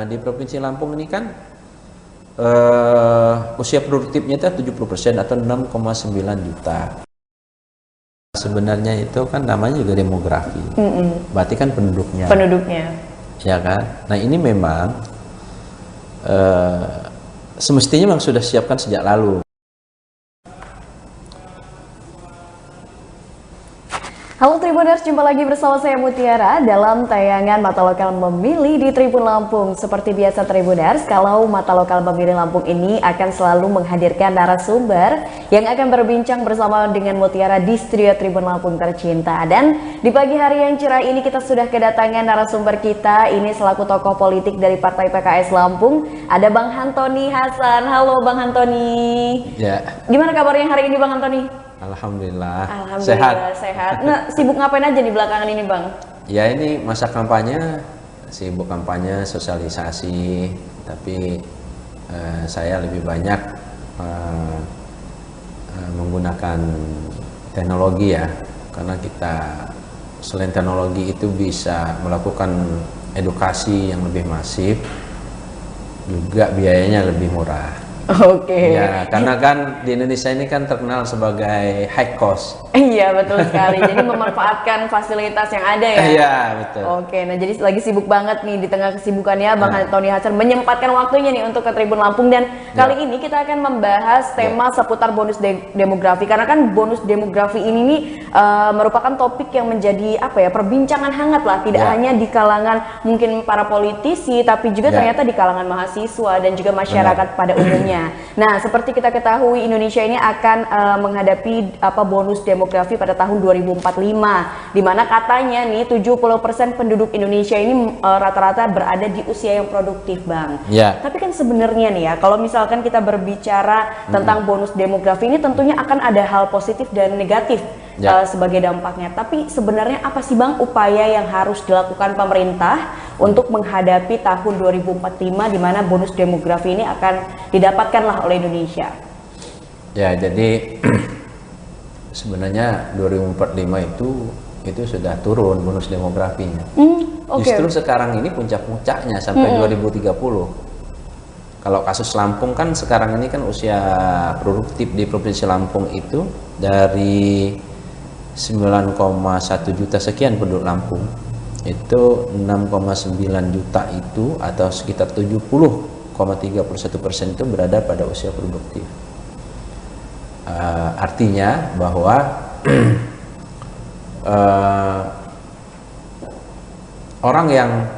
Di Provinsi Lampung ini kan usia produktifnya itu 70% atau 6,9 juta. Sebenarnya itu kan namanya juga demografi. Berarti kan penduduknya. Ya kan? Nah ini memang semestinya memang sudah siapkan sejak lalu. Halo Tribuners, jumpa lagi bersama saya Mutiara dalam tayangan Mata Lokal Memilih di Tribun Lampung. Seperti biasa Tribuners, kalau Mata Lokal Memilih Lampung ini akan selalu menghadirkan narasumber yang akan berbincang bersama dengan Mutiara di studio Tribun Lampung tercinta. Dan di pagi hari yang cerah ini kita sudah kedatangan narasumber kita, ini selaku tokoh politik dari Partai PKS Lampung, ada Bang Hantoni Hasan. Halo Bang Hantoni. Ya. Gimana kabarnya hari ini Bang Hantoni? Alhamdulillah, sehat. Nah, sibuk ngapain aja di belakangan ini, Bang? Ya, ini masa kampanye, sibuk kampanye, sosialisasi, tapi saya lebih banyak menggunakan teknologi ya, karena kita selain teknologi itu bisa melakukan edukasi yang lebih masif, juga biayanya lebih murah. Oke. Ya, karena kan di Indonesia ini kan terkenal sebagai high cost. Iya, betul sekali. Jadi memanfaatkan fasilitas yang ada ya. Iya, betul. Oke, nah jadi lagi sibuk banget nih di tengah kesibukannya Bang Hantoni Hasan menyempatkan waktunya nih untuk ke Tribun Lampung, dan kali ini kita akan membahas tema seputar bonus demografi, karena kan bonus demografi ini nih merupakan topik yang menjadi perbincangan hangat lah, tidak hanya di kalangan mungkin para politisi, tapi juga ternyata di kalangan mahasiswa dan juga masyarakat pada umumnya. Nah, seperti kita ketahui Indonesia ini akan menghadapi bonus demografi pada tahun 2045, di mana katanya nih 70% penduduk Indonesia ini rata-rata berada di usia yang produktif, Bang. Tapi kan sebenarnya nih ya, kalau misalkan kita berbicara tentang bonus demografi ini tentunya akan ada hal positif dan negatif sebagai dampaknya. Tapi sebenarnya apa sih Bang upaya yang harus dilakukan pemerintah untuk menghadapi tahun 2045 di mana bonus demografi ini akan didapatkanlah oleh Indonesia? Ya, jadi sebenarnya 2045 itu sudah turun bonus demografinya. Justru sekarang ini puncak-puncaknya sampai 2030. Kalau kasus Lampung kan sekarang ini kan usia produktif di Provinsi Lampung itu dari 9,1 juta sekian penduduk Lampung, itu 6,9 juta itu atau sekitar 70,31% itu berada pada usia produktif. Artinya bahwa orang yang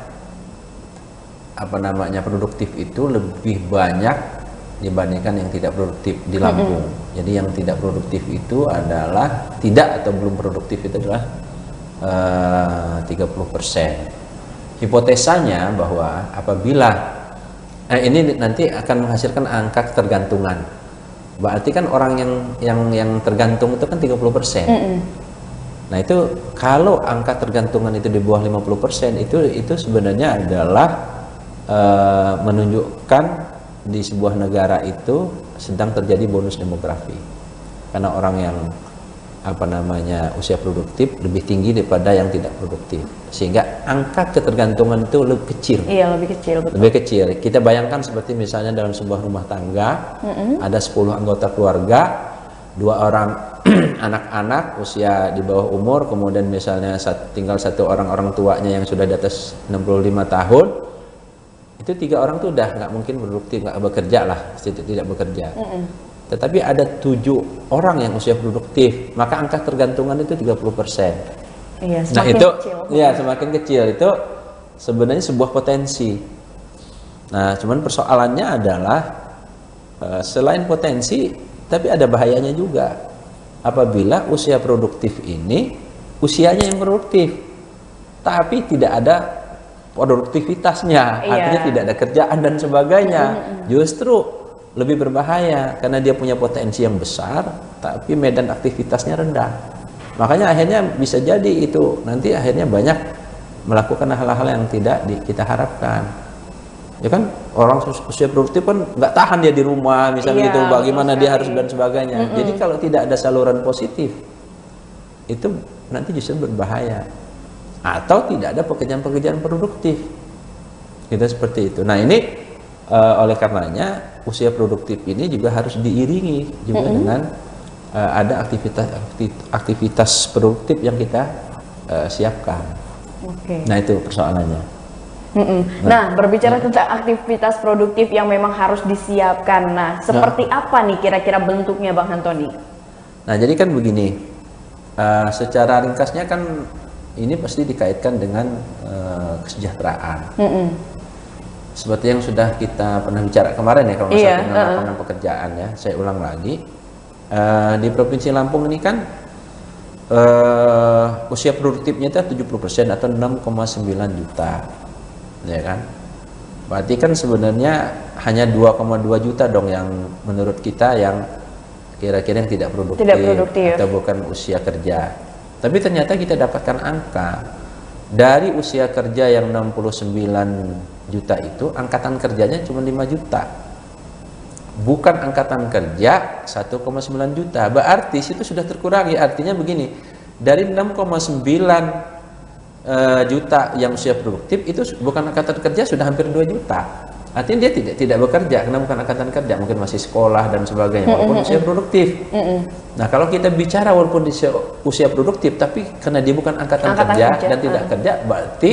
produktif itu lebih banyak dibandingkan yang tidak produktif di Lampung. Jadi yang tidak produktif itu adalah tidak atau belum produktif itu adalah 30%. Hipotesanya bahwa apabila ini nanti akan menghasilkan angka ketergantungan. Berarti kan orang yang tergantung itu kan 30%. Nah, itu kalau angka tergantungan itu di bawah 50%, itu sebenarnya adalah menunjukkan di sebuah negara itu sedang terjadi bonus demografi, karena orang yang usia produktif lebih tinggi daripada yang tidak produktif, sehingga angka ketergantungan itu lebih kecil. Iya, lebih kecil, betul. Lebih kecil. Kita bayangkan seperti misalnya dalam sebuah rumah tangga, ada 10 anggota keluarga, 2 orang anak-anak usia di bawah umur, kemudian misalnya tinggal 1 orang tuanya yang sudah di atas 65 tahun. Itu 3 orang tuh udah nggak mungkin produktif, nggak bekerja lah, tidak bekerja. Tetapi ada 7 orang yang usia produktif, maka angka tergantungan itu 30%. Iya, nah itu kecil. Ya semakin kecil, itu sebenarnya sebuah potensi. Nah, cuman persoalannya adalah selain potensi, tapi ada bahayanya juga. Apabila usia produktif ini usianya yang produktif, tapi tidak ada produktivitasnya, artinya tidak ada kerjaan dan sebagainya, justru lebih berbahaya karena dia punya potensi yang besar tapi medan aktivitasnya rendah. Makanya akhirnya bisa jadi itu nanti akhirnya banyak melakukan hal-hal yang tidak kita harapkan. Ya kan, orang usia produktif kan nggak tahan dia di rumah misalnya, gitu, bagaimana dia harus dan sebagainya. Jadi kalau tidak ada saluran positif itu nanti justru berbahaya. Atau tidak ada pekerjaan-pekerjaan produktif. Kita seperti itu. Nah ini oleh karenanya usia produktif ini juga harus diiringi juga dengan ada aktivitas produktif yang kita siapkan. Nah itu persoalannya. Nah, berbicara tentang aktivitas produktif yang memang harus disiapkan. Nah, seperti apa nih kira-kira bentuknya Bang Antoni? Nah, jadi kan begini, secara ringkasnya kan ini pasti dikaitkan dengan kesejahteraan. Seperti yang sudah kita pernah bicara kemarin ya, kalau masalah tentang lapangan pekerjaan ya. Saya ulang lagi, di Provinsi Lampung ini kan usia produktifnya itu 70% atau 6,9 juta. Ya kan, berarti kan sebenarnya hanya 2,2 juta dong yang menurut kita yang kira-kira yang tidak produktif atau bukan usia kerja. Tapi ternyata kita dapatkan angka dari usia kerja yang 69 juta itu angkatan kerjanya cuma 5 juta, bukan angkatan kerja 1,9 juta. Berarti itu sudah terkurangi. Artinya begini, dari 6,9 juta yang usia produktif itu bukan angkatan kerja, sudah hampir 2 juta. Artinya dia tidak bekerja karena bukan angkatan kerja, mungkin masih sekolah dan sebagainya walaupun usia produktif. Nah, kalau kita bicara walaupun usia produktif tapi karena dia bukan angkatan kerja dan tidak kerja, berarti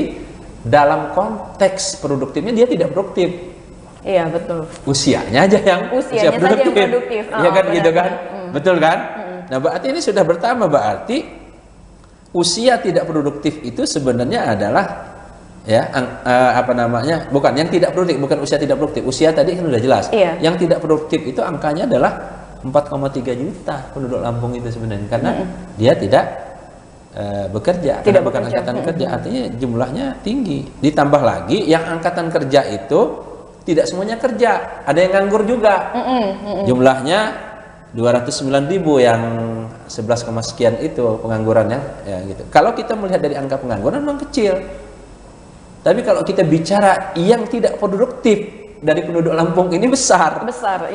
dalam konteks produktifnya dia tidak produktif. Iya, betul. Usianya aja yang usia produktif. Ya kan, gitu kan? Betul kan? Nah, berarti ini sudah bertambah, berarti usia tidak produktif itu sebenarnya adalah ya bukan yang tidak produktif, bukan usia tidak produktif. Usia tadi kan sudah jelas. Yang tidak produktif itu angkanya adalah 4,3 juta penduduk Lampung itu sebenarnya, karena dia tidak bekerja, karena bukan angkatan kerja. Artinya jumlahnya tinggi. Ditambah lagi yang angkatan kerja itu tidak semuanya kerja, ada yang nganggur juga. Jumlahnya 209.000 yang 11, sekian itu penganggurannya ya gitu. Kalau kita melihat dari angka pengangguran memang kecil. Tapi kalau kita bicara yang tidak produktif dari penduduk Lampung ini besar.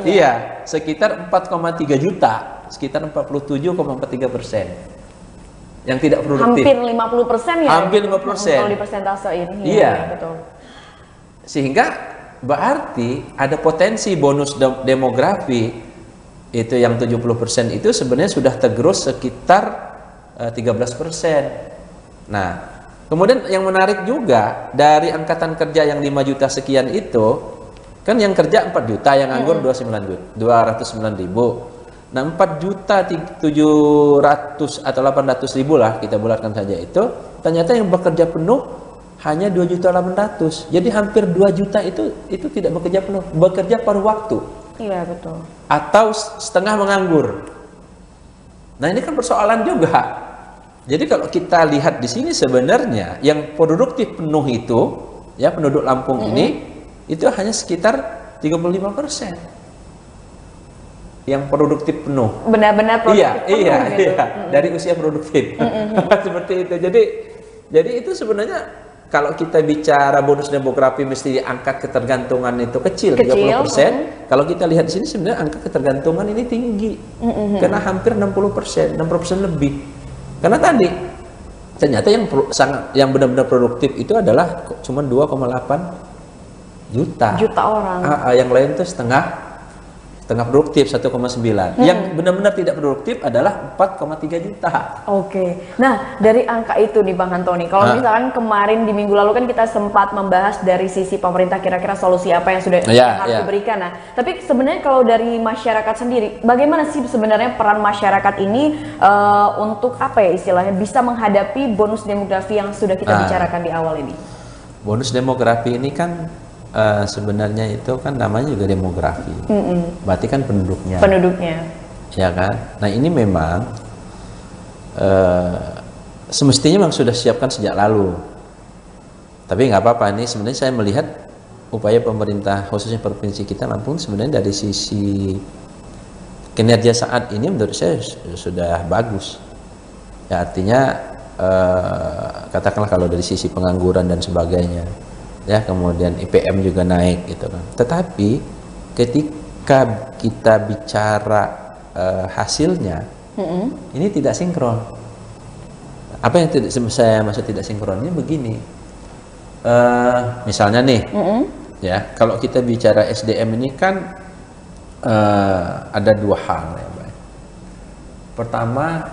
Iya, sekitar 4,3 juta, sekitar 47,43% yang tidak produktif. Hampir 50% ya. Hampir 50%. Kalau di persentasenya ini. Iya, betul. Sehingga berarti ada potensi bonus demografi itu yang 70% itu sebenarnya sudah tergerus sekitar 13%. Nah, kemudian yang menarik juga dari angkatan kerja yang 5 juta sekian itu, kan yang kerja 4 juta, yang nganggur 209.000. Nah, 4 juta 700 atau 800.000 lah kita bulatkan saja itu, ternyata yang bekerja penuh hanya 2.800.000. Jadi hampir 2 juta itu tidak bekerja penuh, bekerja paruh waktu. Iya, betul. Atau setengah menganggur. Nah, ini kan persoalan juga. Jadi kalau kita lihat di sini sebenarnya yang produktif penuh itu, ya penduduk Lampung ini itu hanya sekitar 35%. Yang produktif penuh. Benar-benar produktif penuh. Iya, dari usia produktif. Seperti itu. Jadi itu sebenarnya kalau kita bicara bonus demografi mesti angka ketergantungan itu kecil. 30%. Kalau kita lihat di sini sebenarnya angka ketergantungan ini tinggi. Karena hampir 60%, 60% lebih. Karena tadi ternyata yang benar-benar produktif itu adalah cuma 2,8 juta orang. Yang lain itu setengah produktif 1,9. Yang benar-benar tidak produktif adalah 4,3 juta. Oke. Nah, dari angka itu nih Bang Antoni, kalau misalkan kemarin di minggu lalu kan kita sempat membahas dari sisi pemerintah kira-kira solusi apa yang sudah harus diberikan. Nah, tapi sebenarnya kalau dari masyarakat sendiri, bagaimana sih sebenarnya peran masyarakat ini untuk apa ya istilahnya bisa menghadapi bonus demografi yang sudah kita bicarakan di awal ini? Bonus demografi ini kan sebenarnya itu kan namanya juga demografi, berarti kan penduduknya, ya kan. Nah ini memang semestinya memang sudah siapkan sejak lalu, tapi nggak apa-apa. Ini sebenarnya saya melihat upaya pemerintah khususnya provinsi kita Lampung sebenarnya dari sisi kinerja saat ini menurut saya sudah bagus. Ya artinya katakanlah kalau dari sisi pengangguran dan sebagainya. Ya, kemudian IPM juga naik gitu kan. Tetapi ketika kita bicara hasilnya, ini tidak sinkron. Apa yang saya maksud tidak sinkronnya begini. Misalnya nih, ya kalau kita bicara SDM ini kan ada dua hal ya, Mbak. Pertama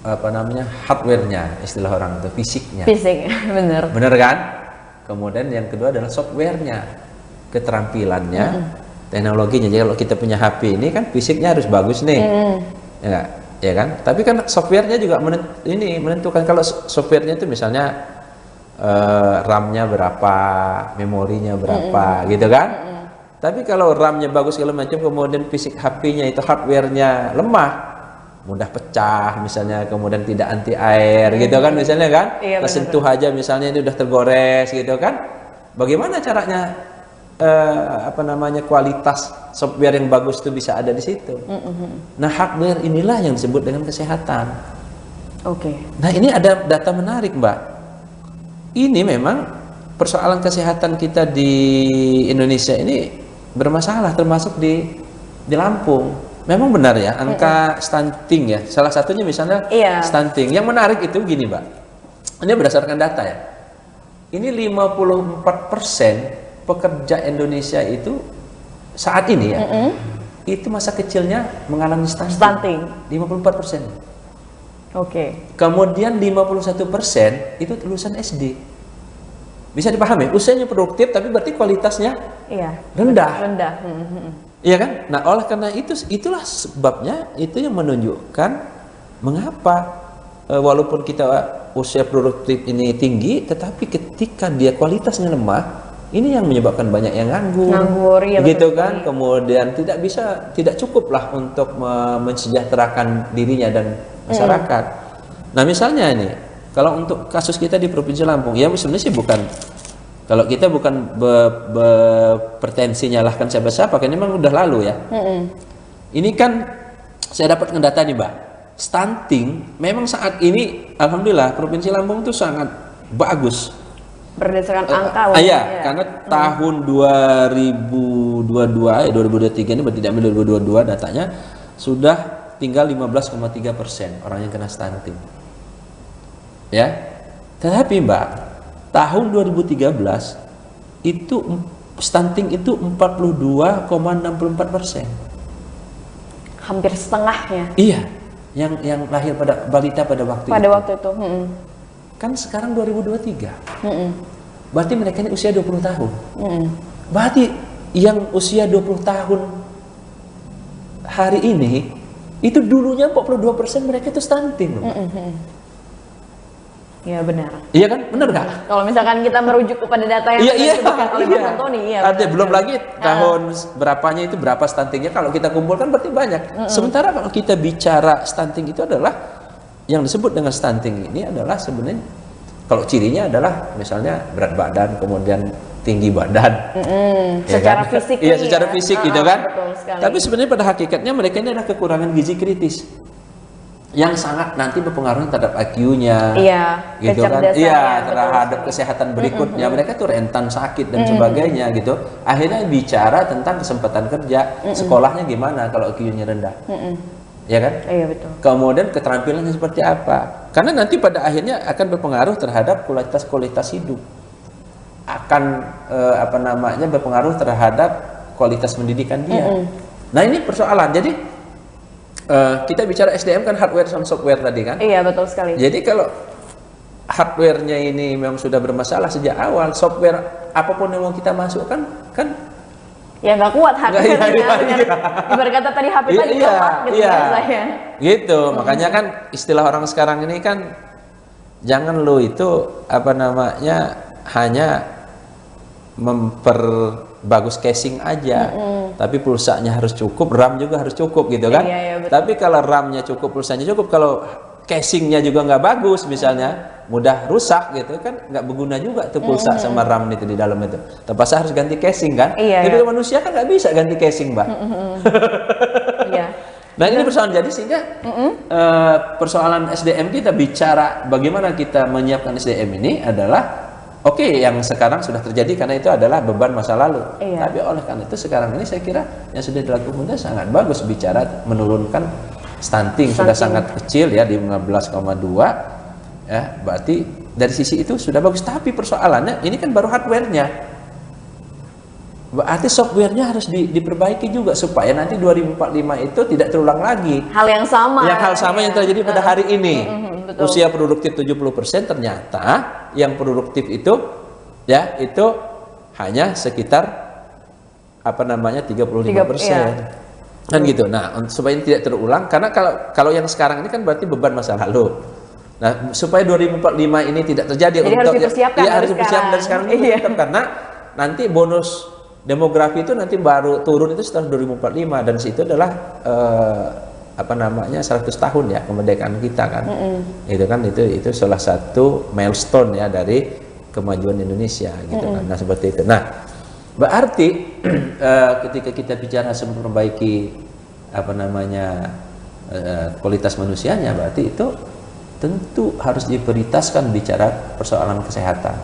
apa namanya hardware-nya, istilah orang itu fisiknya. Fisik, bener. Bener kan? Kemudian yang kedua adalah software-nya, keterampilannya, teknologinya. Jadi kalau kita punya HP ini kan fisiknya harus bagus nih, ya nggak? Ya kan? Tapi kan software-nya juga menentukan. Kalau software-nya itu misalnya RAM-nya berapa, memorinya berapa, gitu kan? Tapi kalau RAM-nya bagus segala macam, kemudian fisik HP-nya itu hardware-nya lemah, mudah pecah misalnya, kemudian tidak anti air gitu kan misalnya kan, iya, tersentuh aja misalnya ini udah tergores gitu kan, bagaimana caranya apa namanya kualitas software yang bagus itu bisa ada di situ. Nah hardware inilah yang disebut dengan kesehatan. Nah ini ada data menarik, Mbak. Ini memang persoalan kesehatan kita di Indonesia ini bermasalah, termasuk di Lampung. Memang benar ya, angka stunting ya. Salah satunya misalnya stunting. Yang menarik itu gini, Mbak. Ini berdasarkan data ya. Ini 54% pekerja Indonesia itu saat ini ya, itu masa kecilnya mengalami stunting. 54%. Kemudian 51% itu lulusan SD. Bisa dipahami, usianya produktif tapi berarti kualitasnya rendah. Iya kan? Nah, oleh karena itulah sebabnya itu yang menunjukkan mengapa walaupun kita usia produktif ini tinggi, tetapi ketika dia kualitasnya lemah, ini yang menyebabkan banyak yang nganggur ya, gitu kan? Kemudian tidak cukup lah untuk mensejahterakan dirinya dan masyarakat. Nah, misalnya ini, kalau untuk kasus kita di Provinsi Lampung, ya sebenarnya sih kalau kita bukan berpretensi nyalahkan siapa-siapa, kan ini memang udah lalu ya. Ini kan saya dapat data nih, Mbak. Stunting memang saat ini, alhamdulillah, Provinsi Lampung itu sangat bagus. Berdasarkan angka. Karena tahun 2022, 2023 ini berarti tidak 2022 datanya sudah tinggal 15,3% orang yang kena stunting. Ya, tetapi Mbak, tahun 2013 itu stunting itu 42,64%. Hampir setengahnya. Iya, yang lahir pada balita pada waktu itu. Kan sekarang 2023. Berarti mereka ini usia 20 tahun. Berarti yang usia 20 tahun hari ini itu dulunya 42% mereka itu stunting loh. Iya benar. Iya kan, benar nggak? Kalau misalkan kita merujuk kepada data yang disebutkan oleh Mas Antoni, ada belum lagi tahun berapanya itu berapa stuntingnya, kalau kita kumpulkan berarti banyak. Sementara kalau kita bicara stunting itu adalah yang disebut dengan stunting ini adalah sebenarnya kalau cirinya adalah misalnya berat badan, kemudian tinggi badan, secara fisik. Iya, secara fisik gitu kan. Tapi sebenarnya pada hakikatnya mereka ini adalah kekurangan gizi kritis yang sangat nanti berpengaruh terhadap IQ-nya, gitu kan, terhadap kesehatan berikutnya. Mereka tuh rentan sakit dan sebagainya gitu. Akhirnya bicara tentang kesempatan kerja, sekolahnya gimana kalau IQ-nya rendah, ya kan? Iya betul. Kemudian keterampilannya seperti apa? Karena nanti pada akhirnya akan berpengaruh terhadap kualitas hidup, akan berpengaruh terhadap kualitas pendidikan dia. Nah ini persoalan. Jadi kita bicara SDM kan hardware sama software tadi kan? Iya betul sekali. Jadi kalau hardware-nya ini memang sudah bermasalah sejak awal, software apapun yang mau kita masukkan kan ya nggak kuat hardware-nya. Ibarat kata tadi HP tadi kuat gitu saya. Gitu, makanya kan istilah orang sekarang ini kan jangan lo itu hanya bagus casing aja, tapi pulsanya harus cukup, RAM juga harus cukup gitu kan. Tapi kalau RAM-nya cukup, pulsanya cukup, kalau casingnya juga nggak bagus misalnya, mudah rusak gitu kan, nggak berguna juga tuh pulsa sama RAM itu di dalam itu. Terpaksa harus ganti casing kan. Tapi manusia kan nggak bisa ganti casing, Mbak. Nah ini persoalan, jadi sehingga persoalan SDM kita bicara bagaimana kita menyiapkan SDM ini adalah yang sekarang sudah terjadi karena itu adalah beban masa lalu. Tapi oleh karena itu sekarang ini saya kira yang sudah dilakukan muda sangat bagus bicara menurunkan stunting sudah sangat kecil ya di 15,2 ya, berarti dari sisi itu sudah bagus, tapi persoalannya ini kan baru hardware-nya. Berarti software-nya harus diperbaiki juga supaya nanti 2045 itu tidak terulang lagi. Hal yang sama. Hal sama yang terjadi pada hari ini. Betul. Usia produktif 70%, ternyata yang produktif itu ya itu hanya sekitar 35%. Iya. Kan gitu. Nah, supaya ini tidak terulang, karena kalau yang sekarang ini kan berarti beban masa lalu. Nah, supaya 2045 ini tidak terjadi, jadi harus dipersiapkan harus dipersiapkan dari sekarang iya. Karena nanti bonus demografi itu nanti baru turun itu setelah 2045, dan situ adalah 100 tahun ya kemerdekaan kita kan. Itu kan itu salah satu milestone ya dari kemajuan Indonesia gitu kan. Nah, seperti itu. Nah, berarti ketika kita bicara memperbaiki kualitas manusianya, berarti itu tentu harus diprioritaskan bicara persoalan kesehatan.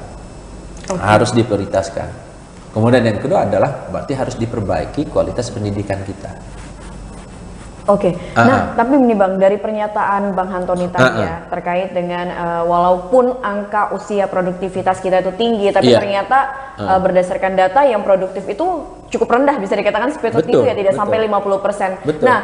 Harus diprioritaskan. Kemudian yang kedua adalah berarti harus diperbaiki kualitas pendidikan kita. Oke. Nah, tapi ini Bang, dari pernyataan Bang Hantoni tadi ya terkait dengan walaupun angka usia produktivitas kita itu tinggi, tapi ternyata berdasarkan data yang produktif itu cukup rendah, bisa dikatakan seperti itu ya, tidak sampai 50%. Betul. Nah,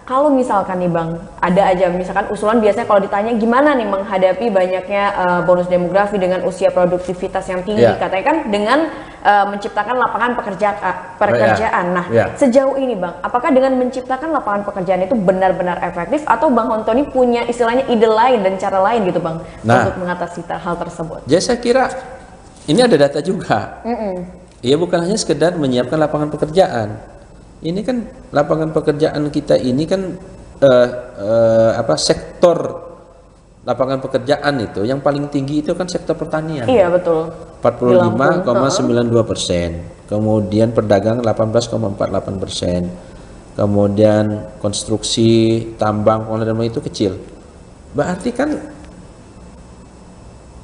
kalau misalkan nih Bang, ada aja misalkan usulan, biasanya kalau ditanya gimana nih menghadapi banyaknya bonus demografi dengan usia produktivitas yang tinggi, katanya kan dengan menciptakan lapangan pekerjaan. Nah, sejauh ini Bang, apakah dengan menciptakan lapangan pekerjaan itu benar-benar efektif, atau Bang Hantoni punya istilahnya ide lain dan cara lain gitu Bang untuk mengatasi hal tersebut? Jadi saya kira ini ada data juga. Iya, bukan hanya sekedar menyiapkan lapangan pekerjaan. Ini kan lapangan pekerjaan kita ini kan sektor lapangan pekerjaan itu yang paling tinggi itu kan sektor pertanian. Iya, betul. 45,92%. Kemudian perdagangan 18,48%. Kemudian konstruksi, tambang, pengolahan itu kecil. Berarti kan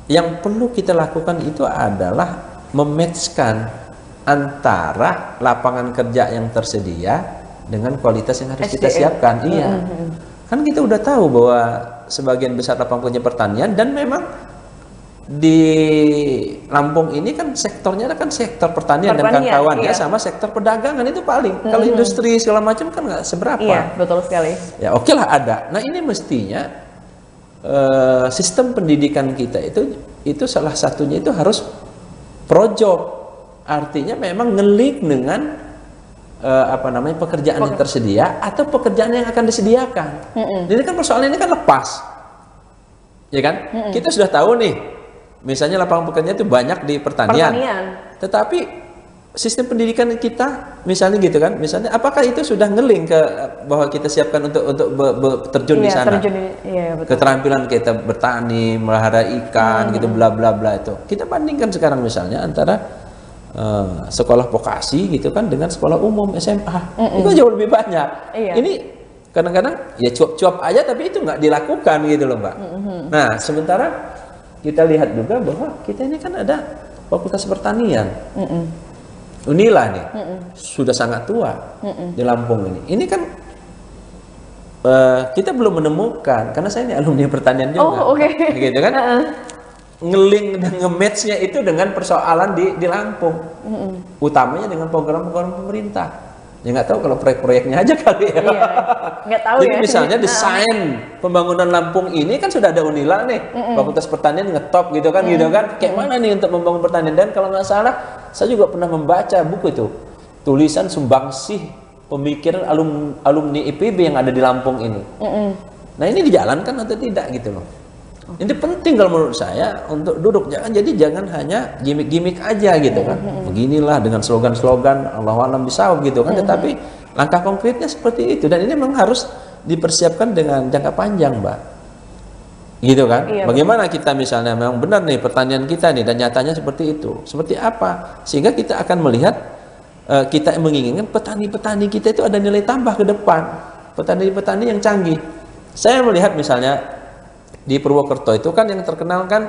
yang perlu kita lakukan itu adalah mematchkan antara lapangan kerja yang tersedia dengan kualitas yang harus kita siapkan. Iya. Kan kita udah tahu bahwa sebagian besar lapangan kerja pertanian, dan memang di Lampung ini kan sektornya kan sektor pertanian dan kawan-kawan ya, sama sektor perdagangan itu paling. Kalau industri segala macam kan nggak seberapa. Iya, betul sekali. Ya oke lah ada. Nah, ini mestinya sistem pendidikan kita itu salah satunya itu harus pro-job. Artinya memang ngelik dengan pekerjaan yang tersedia atau pekerjaan yang akan disediakan. Jadi kan persoalan ini kan lepas, ya kan? Kita sudah tahu nih, misalnya lapangan pekerjaan itu banyak di pertanian. Tetapi sistem pendidikan kita, misalnya gitu kan, misalnya apakah itu sudah ngeling ke bahwa kita siapkan untuk terjun di sana? Keterampilan kita bertani, melihara ikan, gitu bla bla bla itu. Kita bandingkan sekarang misalnya antara sekolah vokasi gitu kan dengan sekolah umum SMA, itu jauh lebih banyak. Ini kadang-kadang ya cuap-cuap aja, tapi itu nggak dilakukan gitu loh Mbak. Nah, sementara kita lihat juga bahwa kita ini kan ada fakultas pertanian. Unila nih sudah sangat tua di Lampung ini. Ini kan kita belum menemukan, karena saya ini alumni pertanian juga, gitu kan. Ngeling dan nge-match-nya itu dengan persoalan di Lampung, utamanya dengan program-program pemerintah. Ya nggak tahu kalau proyek-proyeknya aja kali ya. Iya, nggak tahu. Jadi misalnya desain pembangunan Lampung ini kan sudah ada Unila nih, Fakultas Pertanian ngetop gitu kan, Kayak mana nih untuk membangun pertanian? Dan kalau nggak salah, saya juga pernah membaca buku itu, tulisan sumbangsih pemikiran alumni IPB yang ada di Lampung ini. Nah, ini dijalankan atau tidak gitu loh. Ini penting kalau menurut saya untuk duduk, jangan hanya gimmick-gimmick aja gitu kan. Beginilah dengan slogan-slogan Allahu a'lam bishawab gitu kan, tetapi langkah konkretnya seperti itu, dan ini memang harus dipersiapkan dengan jangka panjang, Mbak. Gitu kan? Iya, bagaimana kita misalnya memang benar nih pertanian kita nih dan nyatanya seperti itu. Seperti apa? Sehingga kita akan melihat kita menginginkan petani-petani kita itu ada nilai tambah ke depan. Petani-petani yang canggih. Saya melihat misalnya di Purwokerto itu kan yang terkenal kan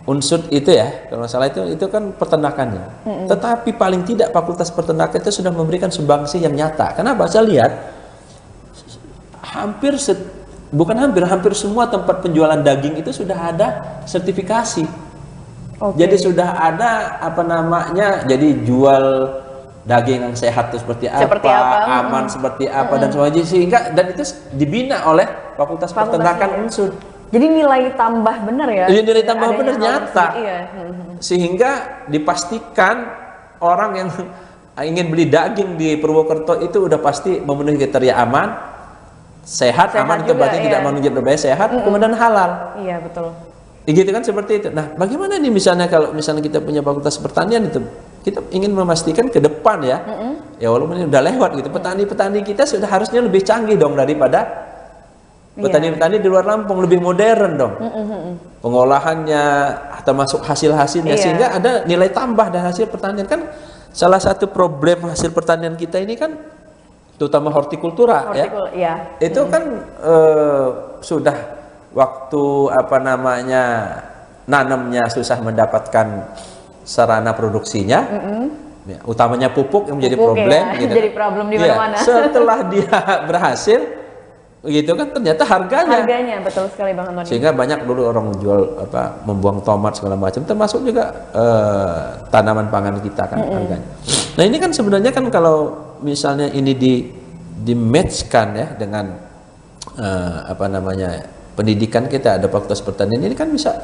unsur itu ya, kalau nggak salah itu kan peternakannya. Tetapi paling tidak fakultas peternakan itu sudah memberikan sumbangsih yang nyata. Kenapa? Saya lihat hampir bukan hampir semua tempat penjualan daging itu sudah ada sertifikasi. Jadi sudah ada jadi jual daging yang sehat itu seperti apa, aman seperti apa dan sebagainya, sehingga dan itu dibina oleh Fakultas Peternakan Unsur. Jadi nilai tambah benar ya? Iya, nilai tambah benar nyata. Sehingga dipastikan orang yang ingin beli daging di Purwokerto itu udah pasti memenuhi kriteria aman, sehat aman, itu berarti tidak mengandung zat berbahaya, sehat, kemudian halal. Iya, betul. Gitu kan, seperti itu. Nah, bagaimana nih misalnya kalau misalnya kita punya Fakultas Pertanian itu, kita ingin memastikan ke depan ya, ya walaupun ini udah lewat gitu, petani-petani kita sudah harusnya lebih canggih dong daripada petani-petani di luar Lampung, lebih modern dong. Pengolahannya, termasuk hasil-hasilnya, sehingga ada nilai tambah dari hasil pertanian. Kan salah satu problem hasil pertanian kita ini kan, terutama hortikultura ya, itu kan sudah waktu nanamnya susah mendapatkan sarana produksinya, ya, utamanya pupuk yang menjadi problem, gitu. Jadi problem di mana-mana. Setelah dia berhasil, gitu kan ternyata harganya betul sekali Bang Antoni. Sehingga banyak dulu orang menjual membuang tomat segala macam, termasuk juga tanaman pangan kita kan harganya. Nah ini kan sebenarnya kan kalau misalnya ini di match-kan ya dengan pendidikan kita, ada Fakultas Pertanian ini kan bisa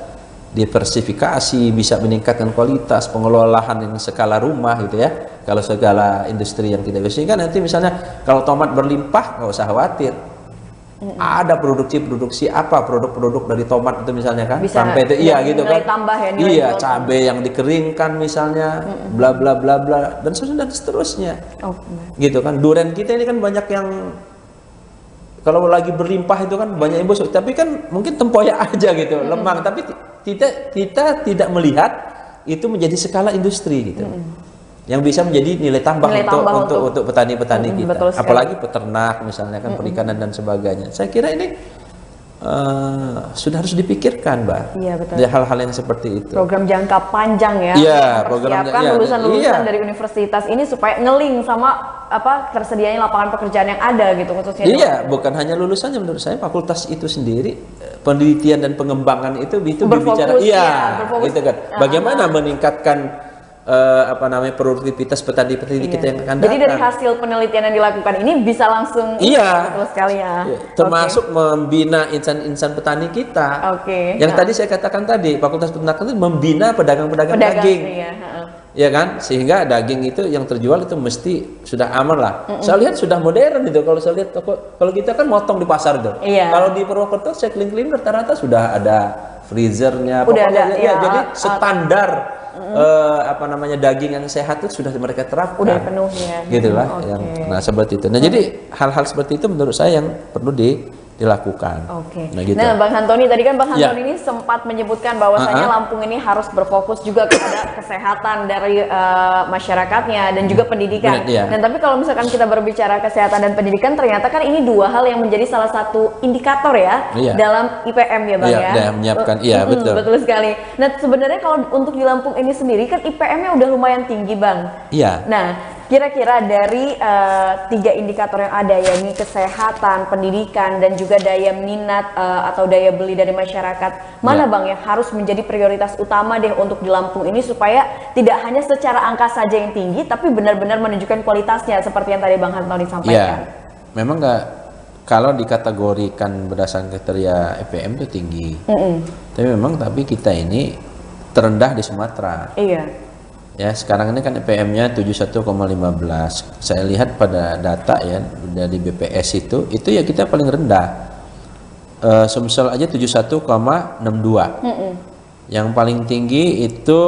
diversifikasi, bisa meningkatkan kualitas pengelolaan yang skala rumah gitu ya, kalau segala industri yang kita bisa. Sehingga nanti misalnya kalau tomat berlimpah nggak usah khawatir, ada produksi produk-produk dari tomat itu misalnya kan, bisa sampai itu gitu kan, tambah ya, cabai yang dikeringkan misalnya, bla bla bla bla dan seterusnya, gitu kan. Durian kita ini kan banyak yang kalau lagi berlimpah itu kan banyak yang busuk, tapi kan mungkin tempoyak aja gitu, lemang, tapi kita tidak melihat itu menjadi skala industri gitu, yang bisa menjadi nilai tambah untuk petani-petani kita, apalagi peternak misalnya kan, perikanan dan sebagainya. Saya kira ini sudah harus dipikirkan, Mbak. Iya, betul. Hal-hal yang seperti itu. Program jangka panjang ya. Iya, persiapkan lulusan-lulusan dari universitas ini supaya ngeling sama tersedianya lapangan pekerjaan yang ada gitu khususnya. Iya, bukan hanya lulusannya, menurut saya fakultas itu sendiri penelitian dan pengembangan itu berbicara gitu kan. Bagaimana meningkatkan produktivitas petani-petani kita yang akan datang. Jadi dari hasil penelitian yang dilakukan ini bisa langsung betul sekali ya. Termasuk membina insan-insan petani kita. Yang tadi saya katakan tadi, Fakultas Peternakan itu membina pedagang-pedagang daging. Ya kan, sehingga daging itu yang terjual itu mesti sudah aman lah. Saya lihat sudah modern itu. Kalau saya lihat kalau kita kan motong di pasar itu. Kalau di Purwokerto saya keliling-keliling rata-rata sudah ada freezernya, jadi standar daging yang sehat itu sudah mereka terapkan. Udah penuh ya. Gitulah yang seperti itu. Nah, jadi hal-hal seperti itu menurut saya yang perlu dilakukan. Nah, gitu. Bang Antoni tadi kan Bang Antoni ini sempat menyebutkan bahwasanya Lampung ini harus berfokus juga kepada kesehatan dari masyarakatnya dan juga pendidikan. Dan tapi kalau misalkan kita berbicara kesehatan dan pendidikan, ternyata kan ini dua hal yang menjadi salah satu indikator ya dalam IPM ya Bang ya. Menyiapkan betul. Betul sekali. Nah, sebenarnya kalau untuk di Lampung ini sendiri kan IPM-nya udah lumayan tinggi Bang. Nah, kira-kira dari 3 indikator yang ada, yakni kesehatan, pendidikan, dan juga daya minat atau daya beli dari masyarakat, mana Bang yang harus menjadi prioritas utama deh untuk di Lampung ini supaya tidak hanya secara angka saja yang tinggi, tapi benar-benar menunjukkan kualitasnya seperti yang tadi Bang Antoni sampaikan. Memang kalau dikategorikan berdasarkan kriteria IPM itu tinggi, tapi kita ini terendah di Sumatera. Ya, sekarang ini kan IPM-nya 71,15. Saya lihat pada data ya dari BPS itu ya kita paling rendah. Sumsel aja 71,62. Yang paling tinggi itu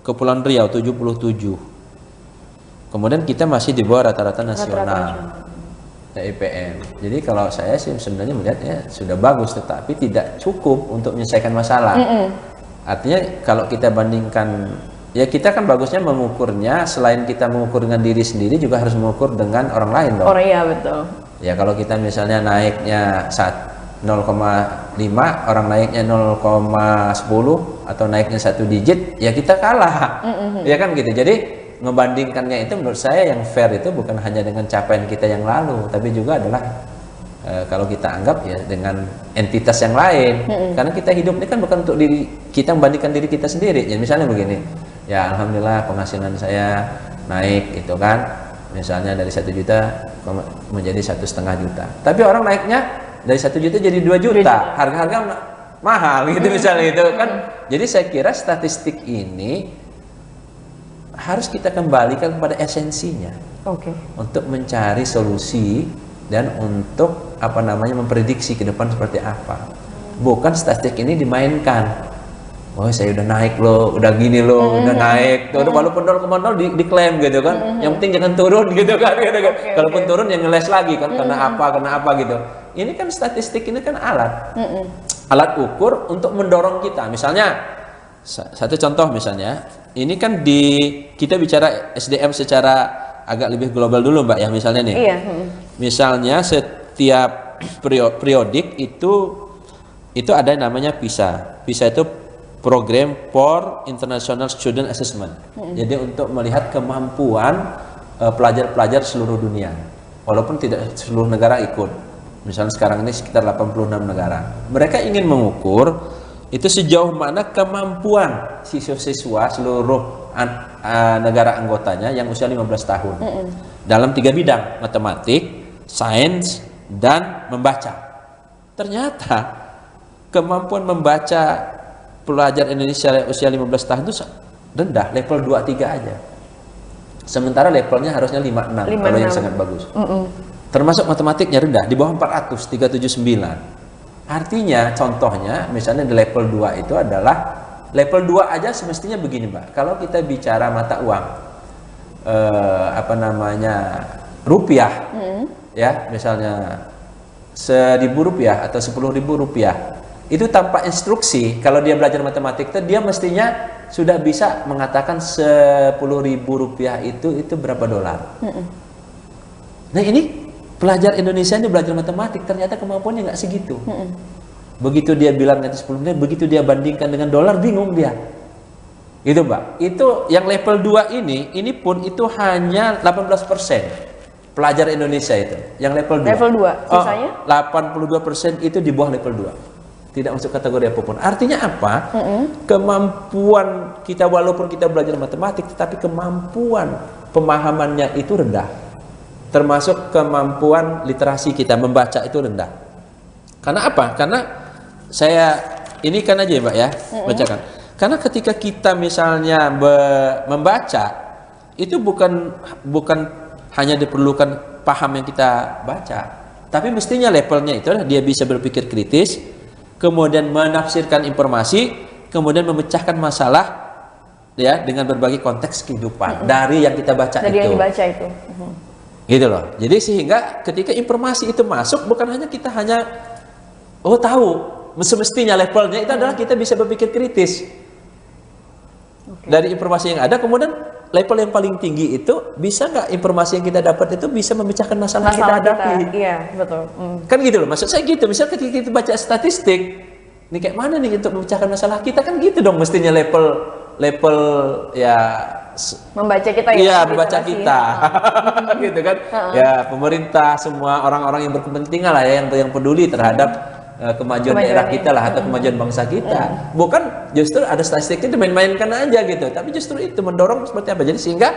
Kepulauan Riau 77. Kemudian kita masih di bawah rata-rata nasional. IPM. Jadi kalau saya sih sebenarnya melihatnya sudah bagus, tetapi tidak cukup untuk menyelesaikan masalah. Artinya kalau kita bandingkan, ya kita kan bagusnya mengukurnya, selain kita mengukur dengan diri sendiri juga harus mengukur dengan orang lain dong. Betul. Ya kalau kita misalnya naiknya 0,5, orang naiknya 0,10 atau naiknya 1 digit, ya kita kalah. Ya kan gitu. Jadi ngebandingkannya itu menurut saya yang fair itu bukan hanya dengan capaian kita yang lalu, tapi juga adalah kalau kita anggap ya dengan entitas yang lain. Karena kita hidup ini kan bukan untuk diri kita membandingkan diri kita sendiri. Ya misalnya begini, ya alhamdulillah penghasilan saya naik gitu kan, misalnya dari 1 juta menjadi 1,5 juta. Tapi orang naiknya dari 1 juta jadi 2 juta, harga-harga mahal gitu misalnya itu kan. Jadi saya kira statistik ini harus kita kembalikan kepada esensinya. Untuk mencari solusi dan untuk memprediksi ke depan seperti apa. Bukan statistik ini dimainkan. Oh saya udah naik loh, udah gini loh, udah naik. Walaupun 0,0 diklaim gitu kan. Yang penting jangan turun gitu kan. Kalaupun turun yang ngeles lagi kan, kena apa gitu. Ini kan statistik, ini kan alat ukur untuk mendorong kita. Misalnya satu contoh misalnya, ini kan kita bicara SDM secara agak lebih global dulu Mbak ya, misalnya nih. Misalnya setiap periodik itu ada yang namanya PISA. PISA itu Program for International Student Assessment. Jadi untuk melihat kemampuan pelajar-pelajar seluruh dunia. Walaupun tidak seluruh negara ikut. Misalnya sekarang ini sekitar 86 negara. Mereka ingin mengukur itu sejauh mana kemampuan siswa-siswa seluruh negara anggotanya yang usia 15 tahun. Dalam 3 bidang, matematik, sains, dan membaca. Ternyata kemampuan membaca pelajar Indonesia usia 15 tahun itu rendah, level 2-3 aja. Sementara levelnya harusnya 5-6 kalau yang sangat bagus. Termasuk matematiknya rendah, di bawah 400, 379. Artinya contohnya misalnya di level 2 itu adalah level 2 aja semestinya begini Mbak. Kalau kita bicara mata uang rupiah, ya misalnya 1.000 rupiah atau 10.000 rupiah, itu tanpa instruksi, kalau dia belajar matematik itu dia mestinya sudah bisa mengatakan 10.000 rupiah itu berapa dolar. Nah ini pelajar Indonesia ini belajar matematik ternyata kemampuannya nggak segitu. Begitu dia bilang nanti 10 miliar, begitu dia bandingkan dengan dolar bingung dia. Gitu Mbak. Itu yang level 2 ini pun itu hanya 18% pelajar Indonesia itu. Yang level 2. Level 2, sisanya? 82% itu di bawah level 2. Tidak masuk kategori apapun. Artinya apa? Kemampuan kita walaupun kita belajar matematik, tetapi kemampuan pemahamannya itu rendah. Termasuk kemampuan literasi kita membaca itu rendah. Karena apa? Karena ini kan aja Mbak ya, bacakan. Karena ketika kita misalnya membaca itu bukan hanya diperlukan paham yang kita baca, tapi mestinya levelnya itu dia bisa berpikir kritis, kemudian menafsirkan informasi, kemudian memecahkan masalah ya dengan berbagai konteks kehidupan dari yang kita baca dari itu. Yang dibaca itu. Gitu loh. Jadi sehingga ketika informasi itu masuk bukan hanya kita tahu, semestinya levelnya itu adalah kita bisa berpikir kritis. Dari informasi yang ada, kemudian level yang paling tinggi itu bisa nggak informasi yang kita dapat itu bisa memecahkan masalah yang kita hadapi. Iya, betul. Kan gitu loh, maksud saya gitu. Misalnya ketika kita baca statistik, ini kayak mana nih untuk memecahkan masalah kita, kan gitu dong mestinya level ya membaca kita ya. Iya, membaca kita. Gitu kan. Ya, pemerintah, semua orang-orang yang berkepentingan lah ya, yang peduli terhadap kemajuan daerah kita lah atau kemajuan bangsa kita. Bukan justru ada statistik itu main-mainkan aja gitu, tapi justru itu mendorong seperti apa. Jadi sehingga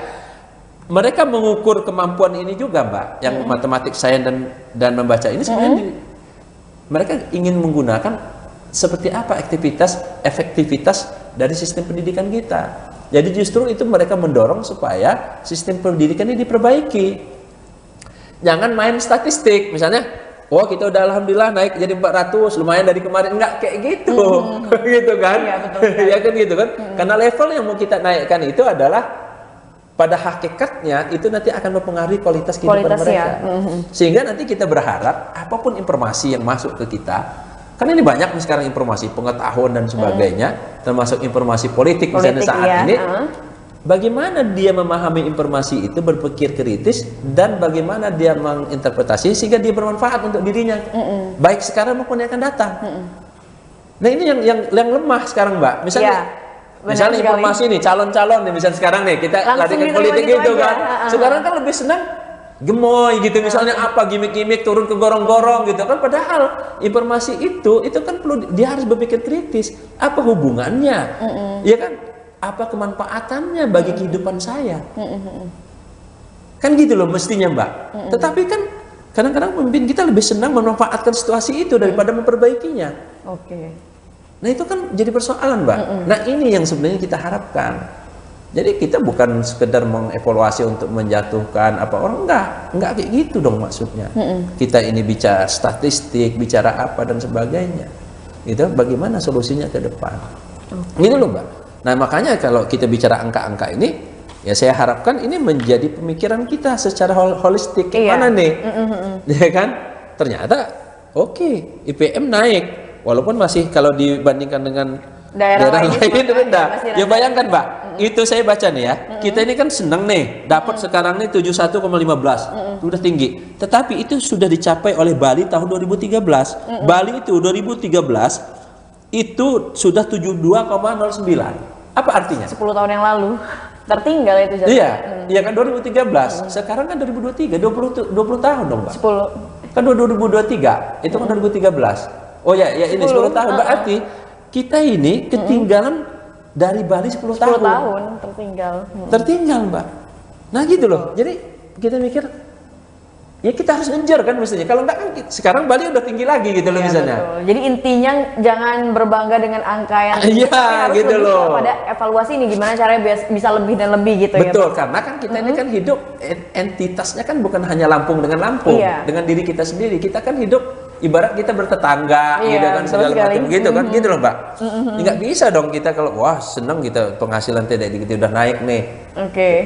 mereka mengukur kemampuan ini juga Mbak, yang matematik, sains dan membaca ini sebenarnya mereka ingin menggunakan seperti apa efektivitas dari sistem pendidikan kita. Jadi justru itu mereka mendorong supaya sistem pendidikan ini diperbaiki. Jangan main statistik, misalnya kita udah alhamdulillah naik jadi 400, lumayan dari kemarin, enggak kayak gitu. Gitu kan? Iya, betul. Ya kan gitu kan? Karena level yang mau kita naikkan itu adalah pada hakikatnya itu nanti akan mempengaruhi kualitas kehidupan mereka. Sehingga nanti kita berharap apapun informasi yang masuk ke kita, karena ini banyak nih sekarang informasi pengetahuan dan sebagainya, termasuk informasi politik misalnya saat ini. Bagaimana dia memahami informasi itu, berpikir kritis, dan bagaimana dia menginterpretasi sehingga dia bermanfaat untuk dirinya, baik sekarang maupun yang akan datang. Nah ini yang lemah sekarang Mbak. Misalnya informasi nih calon-calon nih, misalnya sekarang nih kita larikan politik gitu kan. Sekarang kan lebih senang gemoy gitu, misalnya apa gimmick-gimmick turun ke gorong-gorong gitu kan, padahal informasi itu kan perlu dia harus berpikir kritis, apa hubungannya, ya kan, apa kemanfaatannya bagi kehidupan saya, kan gitu loh mestinya Mbak. Tetapi kan kadang-kadang pemimpin kita lebih senang memanfaatkan situasi itu daripada memperbaikinya. Oke. Nah itu kan jadi persoalan Mbak. Nah ini yang sebenarnya kita harapkan. Jadi kita bukan sekedar mengevaluasi untuk menjatuhkan apa orang, enggak kayak gitu dong maksudnya. Kita ini bicara statistik, bicara apa dan sebagainya. Itu bagaimana solusinya ke depan. Gitu loh Mbak. Nah makanya kalau kita bicara angka-angka ini, ya saya harapkan ini menjadi pemikiran kita secara holistik. Gimana nih? Ya kan? Ternyata oke, IPM naik. Walaupun masih kalau dibandingkan dengan daerah lain rendah. Ya bayangkan Mbak, itu saya baca nih ya, kita ini kan senang nih, dapat sekarang nih 71,15, udah tinggi. Tetapi itu sudah dicapai oleh Bali tahun 2013. Bali itu 2013 itu sudah 72,09. Apa artinya? 10 tahun yang lalu. Tertinggal itu jatuh. Iya kan 2013. Sekarang kan 2023, 20 tahun dong Mbak. 10. Kan 2023, itu kan 2013. Oh ya ini 10 tahun berarti kita ini ketinggalan dari Bali 10 tahun. 10 tahun tertinggal. Tertinggal Mbak. Nah gitu loh. Jadi kita mikir ya kita harus ngejar kan mestinya. Kalau enggak kan sekarang Bali udah tinggi lagi gitu loh misalnya. Betul. Jadi intinya jangan berbangga dengan angka yang tinggi, tapi harus gitu lebih loh. pada evaluasi ini gimana caranya bisa lebih dan lebih gitu. Betul, ya. karena kan kita ini kan hidup entitasnya kan bukan hanya Lampung dengan Lampung, dengan diri kita sendiri. Kita kan hidup ibarat kita bertetangga, gitu kan segala macam gitu kan, gitu loh Mbak. Nggak bisa dong kita kalau wah seneng kita penghasilan tidak dikit udah naik nih.